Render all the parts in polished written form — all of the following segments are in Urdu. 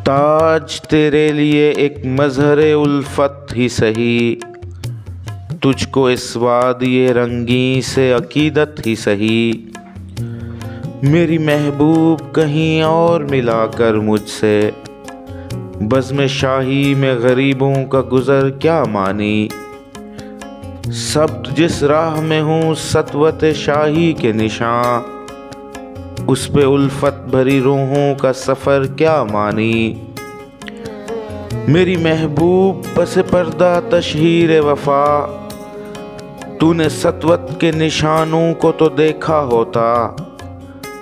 تاج تیرے لیے ایک مظہر الفت ہی سہی، تجھ کو اس وادی رنگیں سے عقیدت ہی سہی۔ میری محبوب کہیں اور ملا کر مجھ سے، بزم شاہی میں غریبوں کا گزر کیا مانی۔ سب جس راہ میں ہوں سطوت شاہی کے نشاں، اس پہ الفت بھری روحوں کا سفر کیا مانی۔ میری محبوب پس پردہ تشہیر وفا، تو نے سطوت کے نشانوں کو تو دیکھا ہوتا،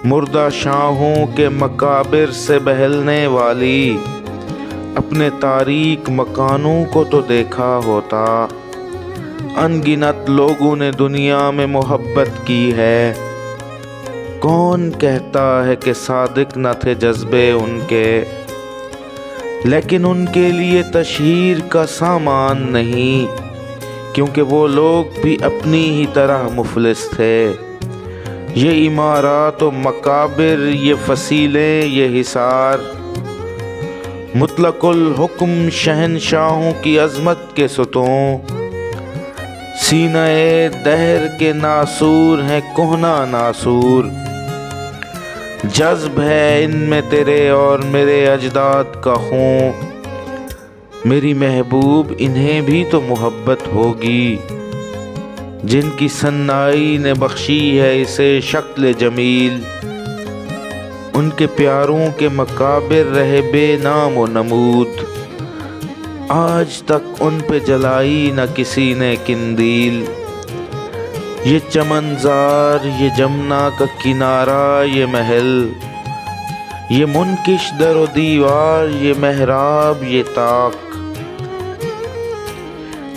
مردہ شاہوں کے مقابر سے بہلنے والی اپنے تاریک مکانوں کو تو دیکھا ہوتا۔ ان گنت لوگوں نے دنیا میں محبت کی ہے، کون کہتا ہے کہ صادق نہ تھے جذبے ان کے، لیکن ان کے لیے تشہیر کا سامان نہیں، کیونکہ وہ لوگ بھی اپنی ہی طرح مفلس تھے۔ یہ عمارات و مقابر، یہ فصیلیں، یہ حصار، مطلق الحکم شہنشاہوں کی عظمت کے ستون، سینہ دہر کے ناسور ہیں کہنہ ناسور۔ جذب ہے ان میں تیرے اور میرے اجداد کا خون، میری محبوب انہیں بھی تو محبت ہوگی، جن کی سنائی نے بخشی ہے اسے شکل جمیل۔ ان کے پیاروں کے مقابر رہے بے نام و نمود، آج تک ان پہ جلائی نہ کسی نے قندیل۔ یہ چمنزار، یہ جمنا کا کنارہ، یہ محل، یہ منکش در و دیوار، یہ محراب، یہ طاق،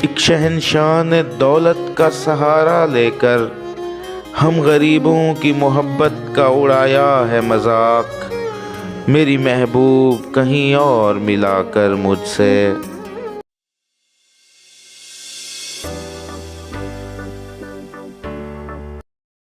ایک شہنشاہ نے دولت کا سہارا لے کر ہم غریبوں کی محبت کا اڑایا ہے مذاق۔ میری محبوب کہیں اور ملا کر مجھ سے۔